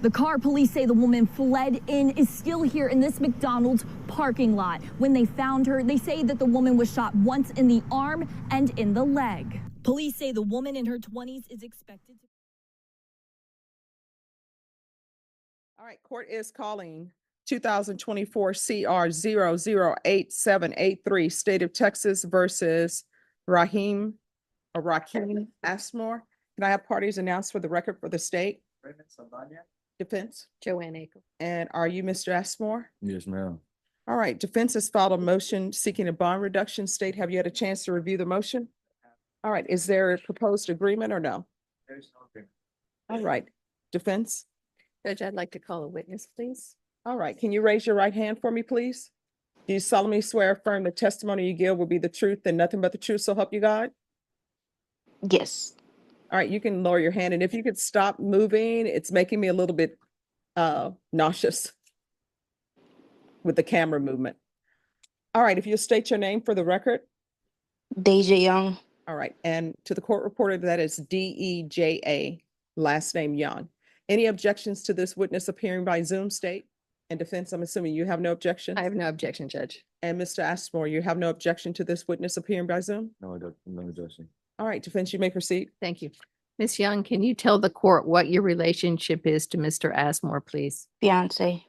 The car police say the woman fled in is still here in this McDonald's parking lot. When they found her, they say that the woman was shot once in the arm and in the leg. Police say the woman in her 20s is expected to... All right, court is calling 2024 CR 008783, State of Texas versus Raheem Asmore. Can I have parties announced for the record for the state? Defense. Joanne Akel. And are you Mr. Asmore? Yes, ma'am. All right, defense has filed a motion seeking a bond reduction. State, have you had a chance to review the motion? All right, is there a proposed agreement or no? There's no agreement. All right, defense. Judge, I'd like to call a witness, please. All right, can you raise your right hand for me, please? Do you solemnly swear or affirm the testimony you give will be the truth and nothing but the truth, so help you God? Yes. All right, you can lower your hand, and if you could stop moving, it's making me a little bit nauseous with the camera movement. All right, if you'll state your name for the record. Deja Young. All right, and to the court reporter, that is DEJA, last name Young. Any objections to this witness appearing by Zoom, state? And defense, I'm assuming you have no objection? I have no objection, Judge. And Mr. Ashmore, you have no objection to this witness appearing by Zoom? No, no objection. All right, defense, you may proceed. Thank you. Ms. Young, can you tell the court what your relationship is to Mr. Asmore, please? Fiance.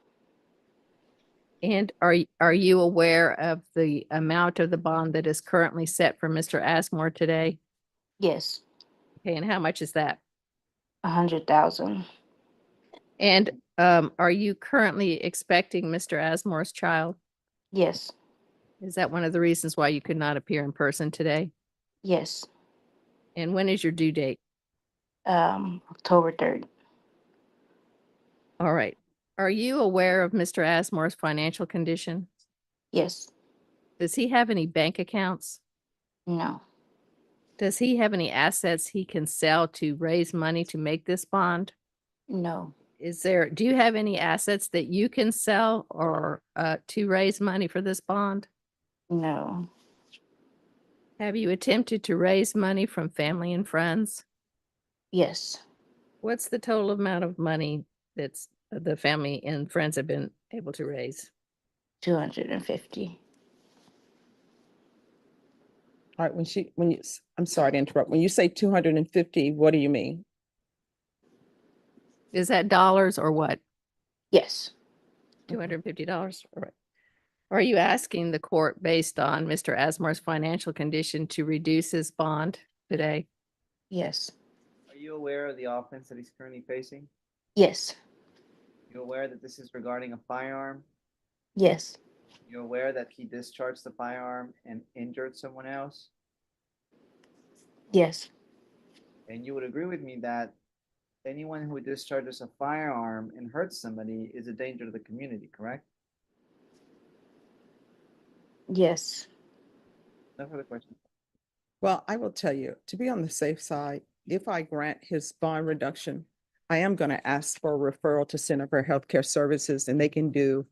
And are you aware of the amount of the bond that is currently set for Mr. Asmore today? Yes. Okay, and how much is that? 100,000. And are you currently expecting Mr. Asmore's child? Yes. Is that one of the reasons why you could not appear in person today? Yes. And when is your due date? October 3rd. All right. Are you aware of Mr. Asmore's financial condition? Yes. Does he have any bank accounts? No. Does he have any assets he can sell to raise money to make this bond? No. Do you have any assets that you can sell or to raise money for this bond? No. Have you attempted to raise money from family and friends? Yes. What's the total amount of money that's the family and friends have been able to raise? 250. All right, I'm sorry to interrupt. When you say 250, what do you mean? Is that dollars or what? Yes. $250? All right. Are you asking the court based on Mr. Asmore's financial condition to reduce his bond today? Yes. Are you aware of the offense that he's currently facing? Yes. You aware that this is regarding a firearm? Yes. You're aware that he discharged the firearm and injured someone else? Yes. And you would agree with me that anyone who discharges a firearm and hurts somebody is a danger to the community, correct? Yes. No further questions. Well, I will tell you, to be on the safe side, if I grant his bond reduction, I am going to ask for a referral to Center for Healthcare Services, and they can do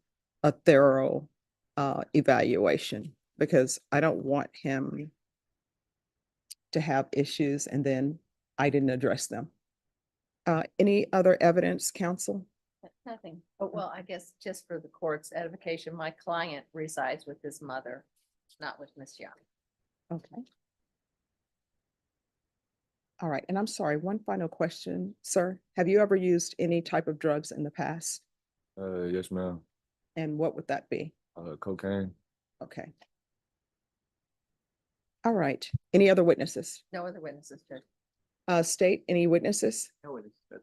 a thorough evaluation, because I don't want him to have issues and then I didn't address them. Any other evidence, counsel? Nothing. Oh, well, I guess just for the court's edification, my client resides with his mother, not with Miss Young. Okay. All right, and I'm sorry, one final question, sir. Have you ever used any type of drugs in the past? Yes, ma'am. And what would that be? Cocaine. Okay. All right, any other witnesses? No other witnesses, Judge. State, any witnesses? No, it is good.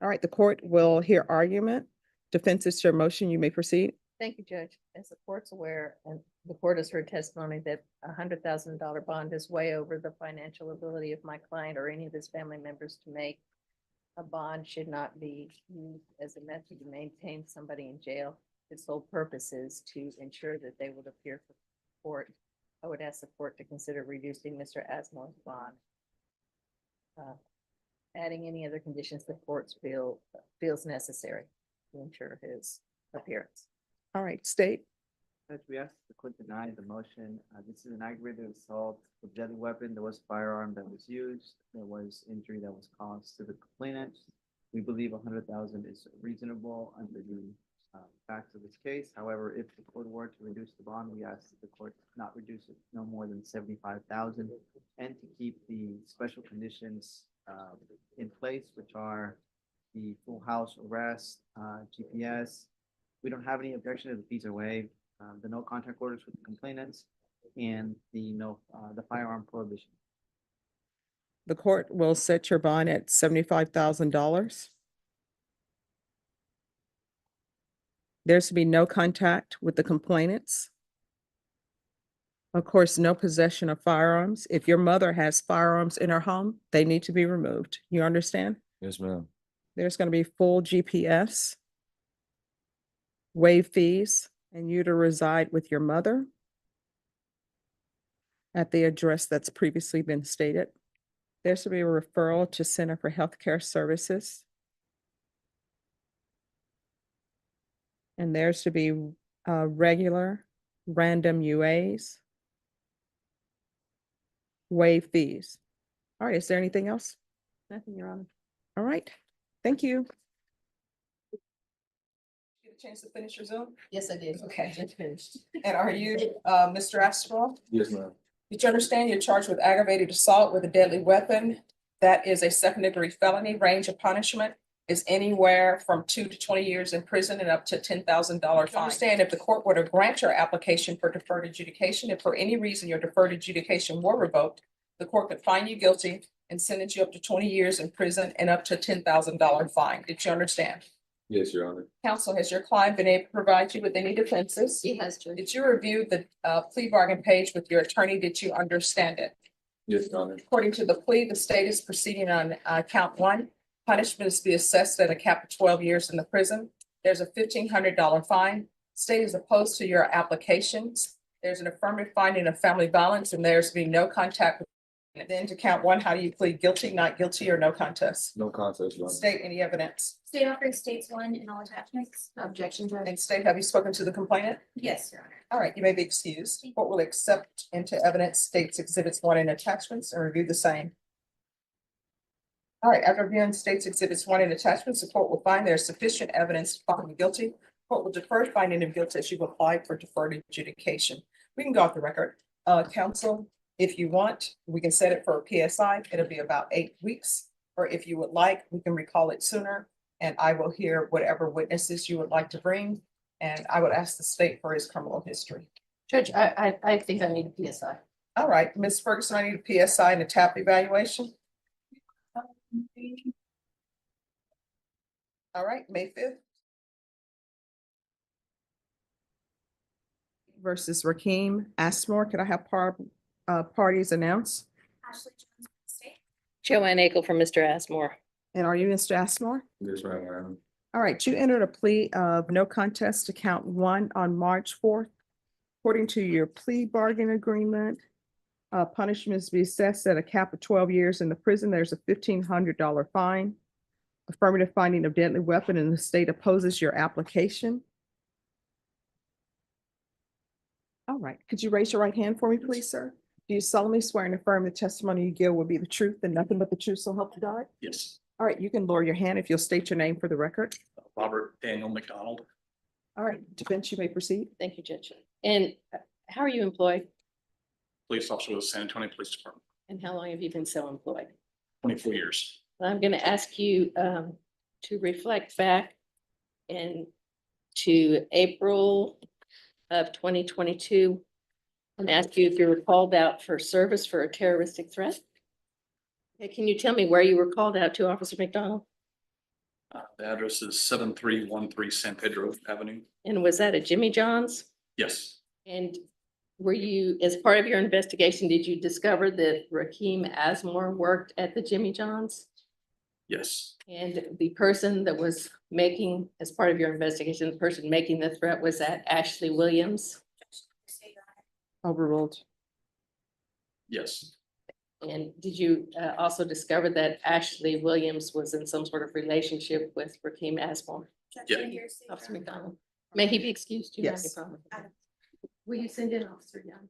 All right, the court will hear argument. Defense, is your motion, you may proceed. Thank you, Judge. As the court's aware, and the court has heard testimony that $100,000 bond is way over the financial ability of my client or any of his family members to make. A bond should not be used as a method to maintain somebody in jail. Its sole purpose is to ensure that they would appear for court. I would ask the court to consider reducing Mr. Asmore's bond. Adding any other conditions the court feels necessary to ensure his appearance. All right, state. Judge, we ask the court deny the motion. This is an aggravated assault with deadly weapon. There was a firearm that was used. There was injury that was caused to the complainant. We believe 100,000 is reasonable under the facts of this case. However, if the court were to reduce the bond, we ask that the court not reduce it no more than 75,000, and to keep the special conditions in place, which are the full house arrest, GPS. We don't have any objection if the fees are waived, the no contact orders with the complainants, and the firearm prohibition. The court will set your bond at $75,000. There's to be no contact with the complainants. Of course, no possession of firearms. If your mother has firearms in her home, they need to be removed. You understand? Yes, ma'am. There's going to be full GPS, waive fees, and you to reside with your mother at the address that's previously been stated. There's to be a referral to Center for Healthcare Services. And there's to be regular random UAs, waive fees. All right, is there anything else? Nothing, Your Honor. All right, thank you. Get a chance to finish your Zoom? Yes, I did. Okay. Just finished. And are you, Mr. Astral? Yes, ma'am. Did you understand you're charged with aggravated assault with a deadly weapon? That is a second-degree felony. Range of punishment is anywhere from 2 to 20 years in prison and up to $10,000 fine. Understand if the court were to grant your application for deferred adjudication, if for any reason your deferred adjudication were revoked, the court could find you guilty and sentence you up to 20 years in prison and up to $10,000 fine. Did you understand? Yes, Your Honor. Counsel, has your client been able to provide you with any defenses? He has to. Did you review the plea bargain page with your attorney? Did you understand it? Yes, Your Honor. According to the plea, the state is proceeding on count 1. Punishment is to be assessed at a cap of 12 years in the prison. There's a $1,500 fine. State is opposed to your applications. There's an affirmative finding of family violence, and there's to be no contact. And then to count 1, how do you plead? Guilty, not guilty, or no contest? No contest, Your Honor. State, any evidence? State offering states one in all attachments. Objection, Judge. And state, have you spoken to the complainant? Yes, Your Honor. All right, you may be excused. Court will accept into evidence states exhibits 1 and attachments and review the same. All right, after reviewing states exhibits 1 and attachments, the court will find there is sufficient evidence to find you guilty. Court will defer finding of guilt as you've applied for deferred adjudication. We can go off the record. Counsel, if you want, we can set it for a PSI. It'll be about 8 weeks. Or if you would like, we can recall it sooner. And I will hear whatever witnesses you would like to bring. And I would ask the state for his criminal history. Judge, I think I need a PSI. All right, Ms. Ferguson, I need a PSI and a TAP evaluation. All right, May 5th. Versus Rakeem Asmore. Could I have parties announced? Ashley Jones, state. Joanne Akel for Mr. Asmore. And are you Mr. Asmore? Yes, ma'am, I am. All right, you entered a plea of no contest to count 1 on March 4th. According to your plea bargain agreement, punishment is to be assessed at a cap of 12 years in the prison. There's a $1,500 fine. Affirmative finding of deadly weapon, and the state opposes your application. All right, could you raise your right hand for me, please, sir? Do you solemnly swear and affirm the testimony you give will be the truth and nothing but the truth, so help you God? Yes, All right, you can lower your hand if you'll state your name for the record. Robert Daniel McDonald, All right, defense, you may proceed. Thank you, Judge. And how are you employed? police officer with the San Antonio Police Department, And how long have you been so employed? 24 years. I'm going to ask you to reflect back to April of 2022 and ask you if you were called out for service for a terroristic threat. Okay, can you tell me where you were called out to, Officer McDonald? The address is 7313 San Pedro Avenue. And was that at Jimmy John's? Yes, And were you, as part of your investigation, did you discover that Rakeem Asmore worked at the Jimmy John's? yes, And the person that was making, as part of your investigation, the person making the threat, was that Ashley Williams? State, Your Honor. Overruled. yes, And did you also discover that Ashley Williams was in some sort of relationship with Rakeem Asmore? Judge, Yeah. right here, state, Your Officer Honor. McDonald, may he be excused? Do you have any Yes. problem? Will you send in Officer Young?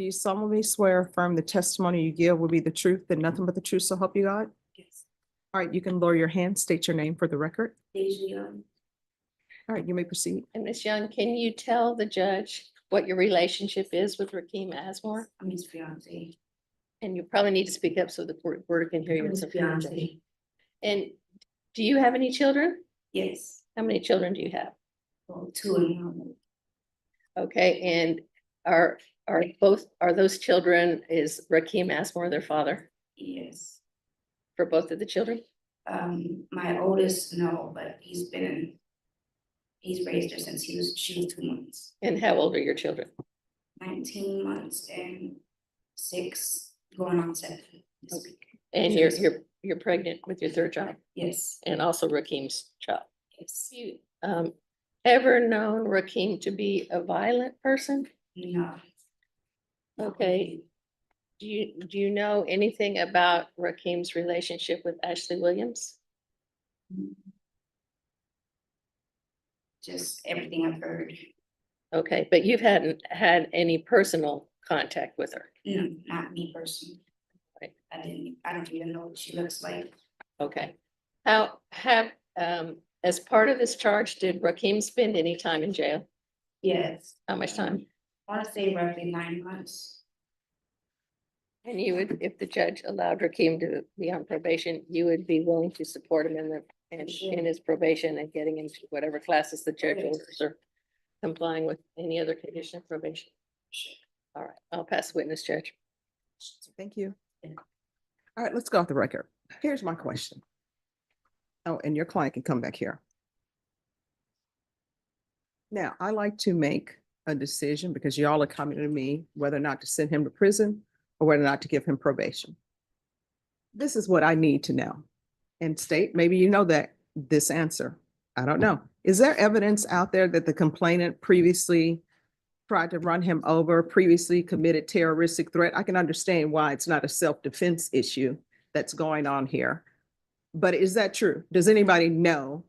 Do you solemnly swear or affirm the testimony you give will be the truth and nothing but the truth, so help you God? Yes. All right, you can lower your hand, state your name for the record. Deja Young. All right, you may proceed. And Ms. Young, can you tell the judge what your relationship is with Rakeem Asmore? I'm his fiance. And you probably need to speak up so the board can hear you. I'm It's his a privilege. fiance. And do you have any children? Yes. How many children do you have? Well, 2 and 1. Okay, and are those children, is Rakeem Asmore their father Yes. for both of the children? My oldest, no, but he's raised her since she was 2 months. And how old are your children? 19 months and 6, going on 7 this week. And you're pregnant with your third child Yes, and also Rakeem's child. yes. You, ever known Rakeem to be a violent person? No. Okay. Do you know anything about Rakeem's relationship with Ashley Williams? Just everything I've heard. Okay, but you hadn't had any personal contact with her. No, not me personally. Right. I don't even know what she looks like. Okay. As part of this charge, did Rakeem spend any time in jail? Yes. How much time? I want to say roughly 9 months. And you would, if the judge allowed Rakeem to be on probation, you would be willing to support him in his probation and getting into whatever classes the judge orders or complying with any other condition of probation? All right, I'll pass witness, Judge. Thank you. All right, let's go off the record. Here's my question. Oh, and your client can come back here. Now, I like to make a decision because y'all are coming to me whether or not to send him to prison or whether or not to give him probation. This is what I need to know. And state, maybe you know that this answer. I don't know. Is there evidence out there that the complainant previously tried to run him over, previously committed terroristic threat? I can understand why it's not a self-defense issue that's going on here. But is that true? Does anybody know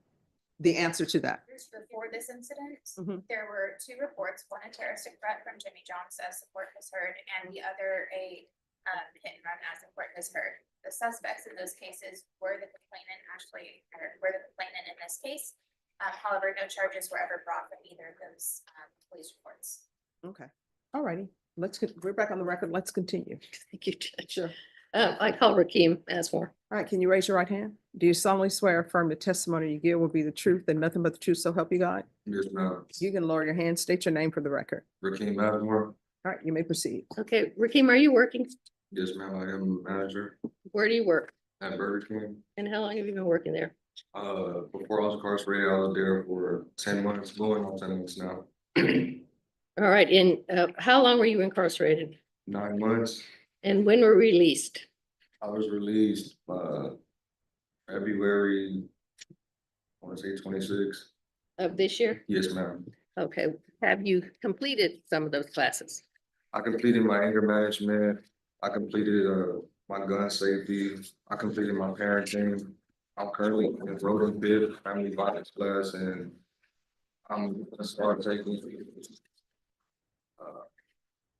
the answer to that? Before this incident, Mhm. there were 2 reports, one a terroristic threat from Jimmy Jones as the court has heard, and the other a hit and run as the court has heard. The suspects in those cases were the complainant were the complainant in this case. However, no charges were ever brought from either of those police reports. Okay, all righty. We're back on the record. Let's continue. Thank you, Judge. Sure. I call Rakeem Asmore. All right, can you raise your right hand? Do you solemnly swear or affirm the testimony you give will be the truth and nothing but the truth, so help you God? Yes, ma'am. You can lower your hand, state your name for the record. Rakeem Asmore. All right, you may proceed. Okay, Rakeem, are you working? Yes, ma'am. I am manager Where do you work? at Burger King. And how long have you been working there? Before I was incarcerated, I was there for 10 months, going on 10 months now. All right, and how long were you incarcerated? 9 months. And when were released? I was released, February, I want to say 26. Of this year? Yes, ma'am. Okay, have you completed some of those classes? I completed my anger management. I completed, my gun safety. I completed my parenting. I'm currently enrolled in BID, family violence class, and I'm gonna start taking,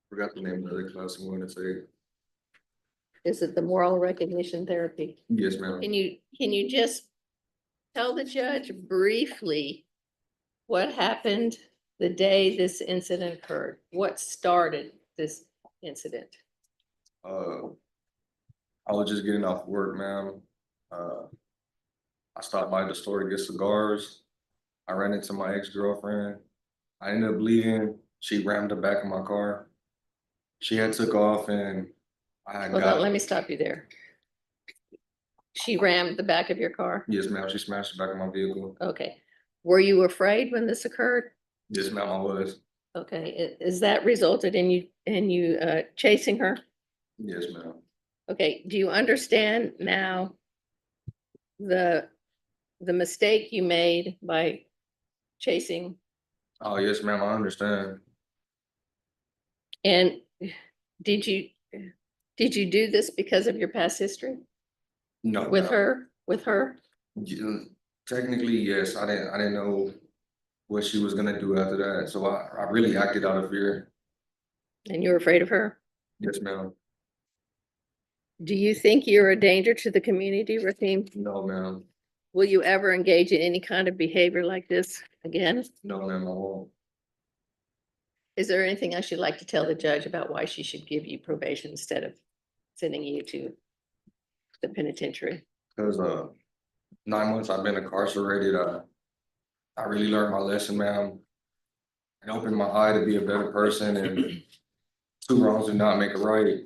forgot the name of the other class I'm gonna take. Is it the moral recognition therapy? Yes, ma'am. Can you just tell the judge briefly what happened the day this incident occurred? What started this incident? I was just getting off work, ma'am. I stopped by the store to get cigars. I ran into my ex-girlfriend. I ended up leaving. She rammed the back of my car. She had took off and I Hold on, let me stop you there. She rammed the back of your car? Yes, ma'am. She smashed the back of my vehicle. Okay. Were you afraid when this occurred? Yes, ma'am, I was. Okay, is that resulted in you chasing her? Yes, ma'am. Okay, do you understand now the mistake you made by chasing? Oh, yes, ma'am, I understand. And did you do this because of your past history No. with ma'am. her? Yeah, technically, yes. I didn't know what she was gonna do after that. So I really acted out of fear. And you were afraid of her? Yes, ma'am. Do you think you're a danger to the community, Raheem? No, ma'am. Will you ever engage in any kind of behavior like this again? No, ma'am, I won't. Is there anything else you'd like to tell the judge about why she should give you probation instead of sending you to the penitentiary? Cause 9 months I've been incarcerated. I really learned my lesson, ma'am. It opened my eye to be a better person, and two wrongs do not make a right.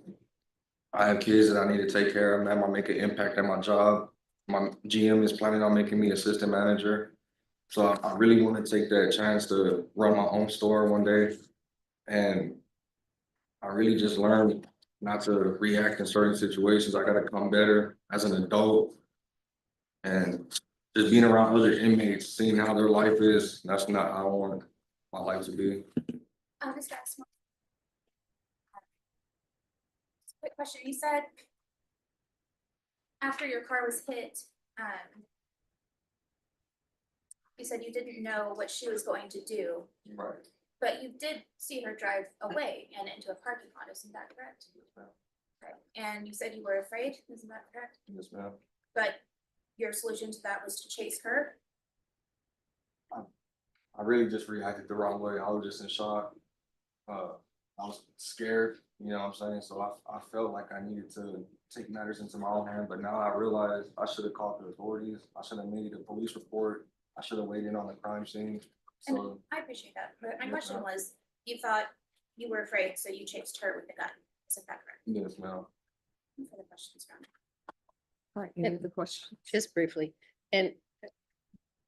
I have kids that I need to take care of, ma'am. I make an impact at my job. My GM is planning on making me assistant manager. So I really want to take that chance to run my own store one day. And I really just learned not to react in certain situations. I gotta come better as an adult. And just being around other inmates, seeing how their life is, that's not how I want my life to be. Mr. Asmore. Quick question, you said after your car was hit, you said you didn't know what she was going to do, Right. but you did see her drive away and into a parking lot, isn't that correct? Okay. And you said you were afraid, isn't that correct? Yes, ma'am. But your solution to that was to chase her? I really just reacted the wrong way. I was just in shock. I was scared, you know what I'm saying? So I felt like I needed to take matters into my own hand, but now I realize I should have called the authorities. I should have made a police report. I should have waited on the crime scene. And So I appreciate that, but my Yes, question ma'am. was, you thought you were afraid, so you chased her with the gun, isn't that correct? yes, ma'am. No further questions from me. All right, any other questions? Just briefly, and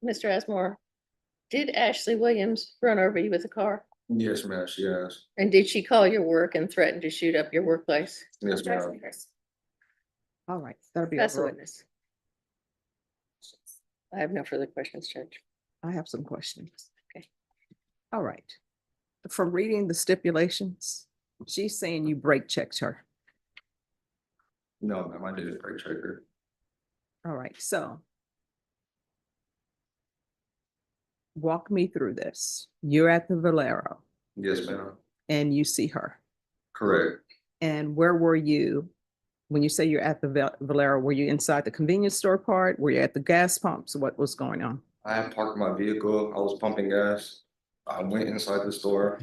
Mr. Asmore, did Ashley Williams run over you with a car? Yes, ma'am, she has. And did she call your work and threaten to shoot up your workplace? Yes, Judge ma'am. Lakers. All right, that'll be That's a over. witness. I have no further questions, Judge. I have some questions. Okay. All right. From reading the stipulations, she's saying you brake checked her. No, ma'am, I didn't break check her. All right, so walk me through this. You're at the Valero Yes, ma'am. and you see her. Correct. And where were you? When you say you're at the Valero, were you inside the convenience store part? Were you at the gas pumps? What was going on? I had parked my vehicle. I was pumping gas. I went inside the store.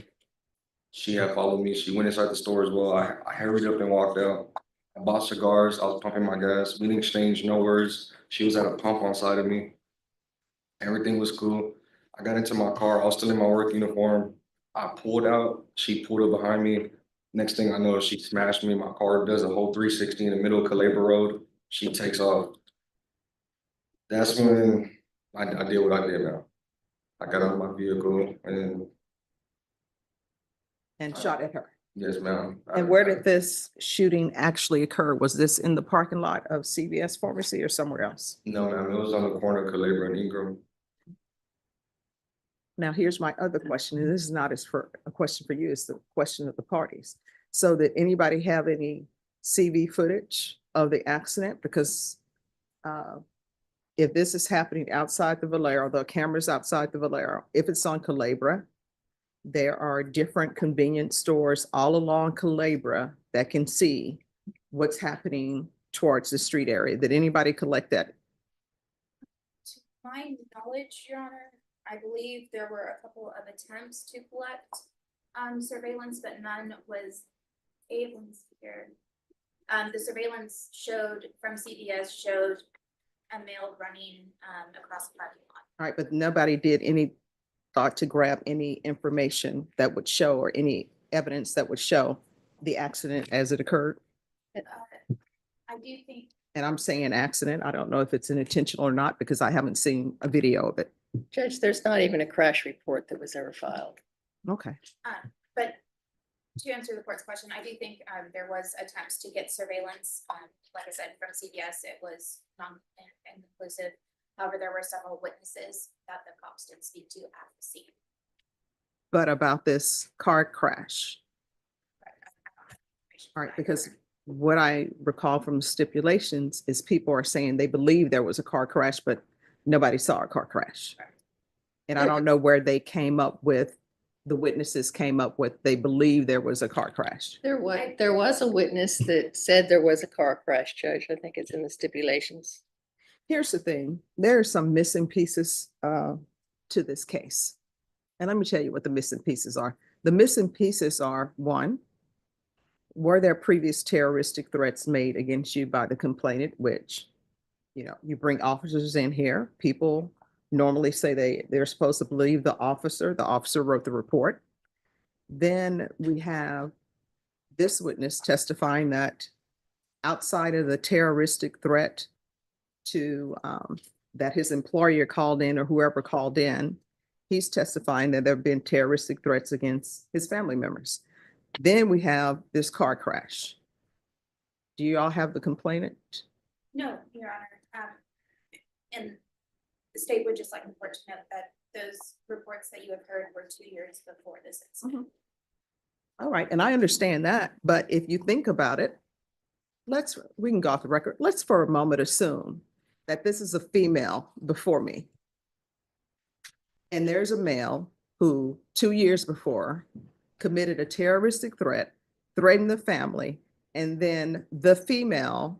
She had followed me. She went inside the store as well. I hurried up and walked out. I bought cigars. I was pumping my gas. We didn't exchange no words. She was at a pump on side of me. Everything was cool. I got into my car. I was still in my work uniform. I pulled out. She pulled up behind me. Next thing I know, she smashed me. My car does a whole 360 in the middle of Calabria Road. She takes off. That's when I did what I did now. I got out of my vehicle and And shot at her. yes, ma'am. And where did this shooting actually occur? Was this in the parking lot of CVS Pharmacy or somewhere else? No, ma'am, it was on the corner of Calabria and Ingram. Now, here's my other question, and this is not as for a question for you, it's the question of the parties. So did anybody have any CV footage of the accident? Because if this is happening outside the Valero, the cameras outside the Valero, if it's on Calabria, there are different convenience stores all along Calabria that can see what's happening towards the street area. Did anybody collect that? To my knowledge, Your Honor, I believe there were a couple of attempts to collect surveillance, but none was able to secure. The surveillance showed from CVS showed a male running across the parking lot. All right, but nobody did any thought to grab any information that would show or any evidence that would show the accident as it occurred? I do think And I'm saying accident. I don't know if it's an intentional or not because I haven't seen a video of it. Judge, there's not even a crash report that was ever filed. Okay. but to answer the court's question, I do think there was attempts to get surveillance. Like I said, from CVS, it was non-inclusive. However, there were several witnesses that the cops did speak to at the scene. But about this car crash. All right, because what I recall from stipulations is people are saying they believe there was a car crash, but nobody saw a car crash. And I don't know where they came up with the witnesses came up with, they believe there was a car crash. There was a witness that said there was a car crash, Judge. I think it's in the stipulations. Here's the thing, there are some missing pieces to this case. And let me tell you what the missing pieces are. The missing pieces are, one, were there previous terroristic threats made against you by the complainant, which, you bring officers in here, people normally say they're supposed to believe the officer wrote the report. Then we have this witness testifying that outside of the terroristic threat to, that his employer called in or whoever called in, he's testifying that there have been terroristic threats against his family members. Then we have this car crash. Do you all have the complainant? No, Your Honor. And the state would just like the court to note that those reports that you have heard were 2 years before this incident. All right, and I understand that, but if you think about it, we can go off the record. Let's for a moment assume that this is a female before me. And there's a male who 2 years before committed a terroristic threat, threatened the family, and then the female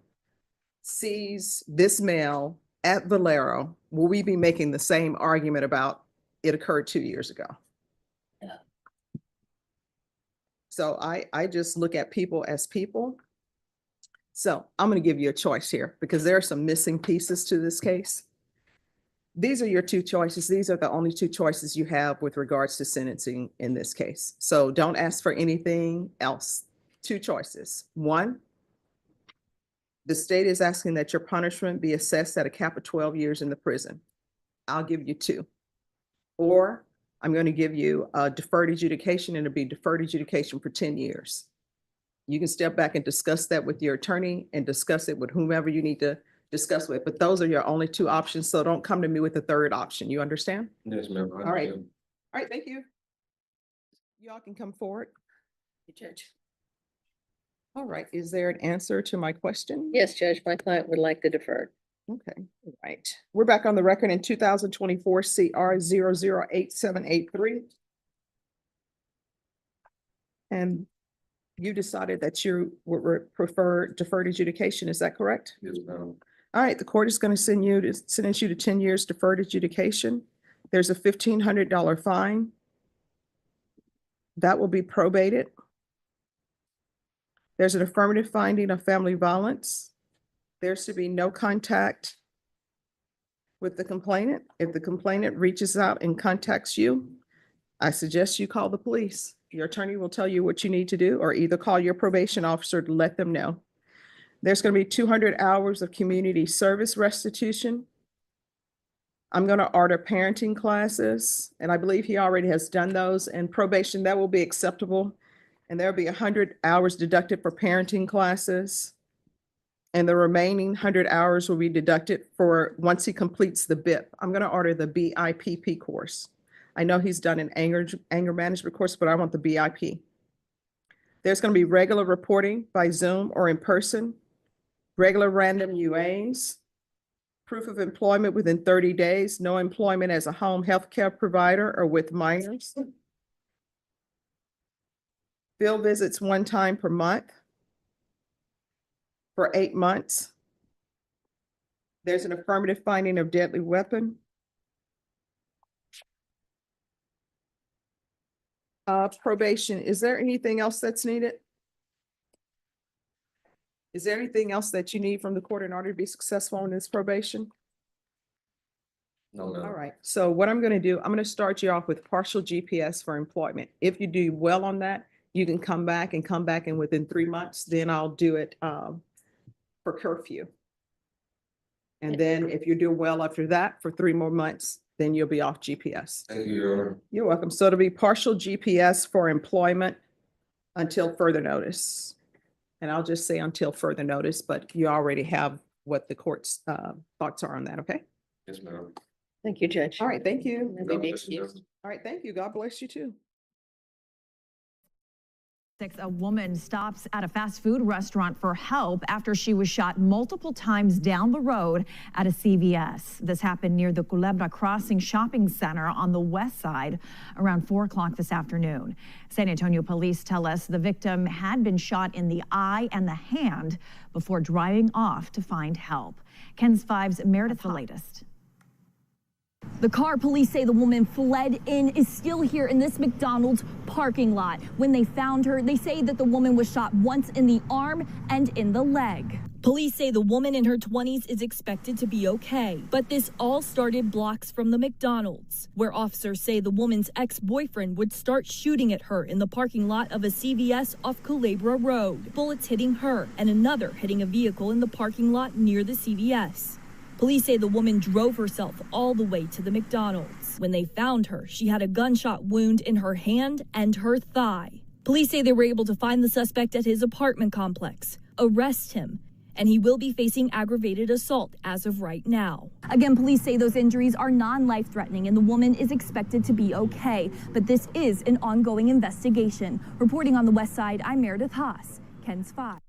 sees this male at Valero. Will we be making the same argument about it occurred 2 years ago? No. So I just look at people as people. So I'm going to give you a choice here because there are some missing pieces to this case. These are your two choices. These are the only two choices you have with regards to sentencing in this case. So don't ask for anything else. Two choices. One, the state is asking that your punishment be assessed at a cap of 12 years in the prison. I'll give you two. Or I'm going to give you a deferred adjudication, and it'll be deferred adjudication for 10 years. You can step back and discuss that with your attorney and discuss it with whomever you need to discuss with, but those are your only two options. So don't come to me with a third option. You understand? Yes, ma'am. I All right. understand. All right, thank you. Y'all can come forward. Judge. All right, is there an answer to my question? Yes, Judge, my client would like the deferred. Okay, all right. We're back on the record in 2024 CR 008783. And you decided that you would prefer deferred adjudication, is that correct? Yes, ma'am. All right, the court is going to sentence you to 10 years deferred adjudication. There's a $1,500 fine. That will be probated. There's an affirmative finding of family violence. There's to be no contact with the complainant. If the complainant reaches out and contacts you, I suggest you call the police. Your attorney will tell you what you need to do, or either call your probation officer to let them know. There's going to be 200 hours of community service restitution. I'm going to order parenting classes, and I believe he already has done those, and probation, that will be acceptable. And there'll be 100 hours deducted for parenting classes. And the remaining 100 hours will be deducted for once he completes the BIP. I'm going to order the BIPP course. I know he's done an anger management course, but I want the BIP. There's going to be regular reporting by Zoom or in person, regular random UAs, proof of employment within 30 days, no employment as a home health care provider or with minors. Field visits 1 time per month for 8 months. There's an affirmative finding of deadly weapon. Probation, is there anything else that's needed? Is there anything else that you need from the court in order to be successful in this probation? No, ma'am. All right, so what I'm gonna do, I'm gonna start you off with partial GPS for employment. If you do well on that, you can come back and within 3 months, then I'll do it for curfew. And then if you do well after that for 3 more months, then you'll be off GPS. Thank you, Your Honor. You're welcome. So it'll be partial GPS for employment until further notice. And I'll just say until further notice, but you already have what the court's thoughts are on that, okay? Yes, ma'am. Thank you, Judge. All right, thank you. Maybe God next bless you, year. ma'am. All right, thank you. God bless you too. A woman stops at a fast food restaurant for help after she was shot multiple times down the road at a CVS. This happened near the Culebra Crossing Shopping Center on the west side around 4 o'clock this afternoon. San Antonio police tell us the victim had been shot in the eye and the hand before driving off to find help. KENS 5's Meredith, the latest. The car police say the woman fled in is still here in this McDonald's parking lot. When they found her, they say that the woman was shot once in the arm and in the leg. Police say the woman in her 20s is expected to be okay, but this all started blocks from the McDonald's, where officers say the woman's ex-boyfriend would start shooting at her in the parking lot of a CVS off Culebra Road. Bullets hitting her and another hitting a vehicle in the parking lot near the CVS. Police say the woman drove herself all the way to the McDonald's. When they found her, she had a gunshot wound in her hand and her thigh. Police say they were able to find the suspect at his apartment complex, arrest him, and he will be facing aggravated assault as of right now. Again, police say those injuries are non-life-threatening and the woman is expected to be okay. But this is an ongoing investigation. Reporting on the west side, I'm Meredith Haas, KENS 5.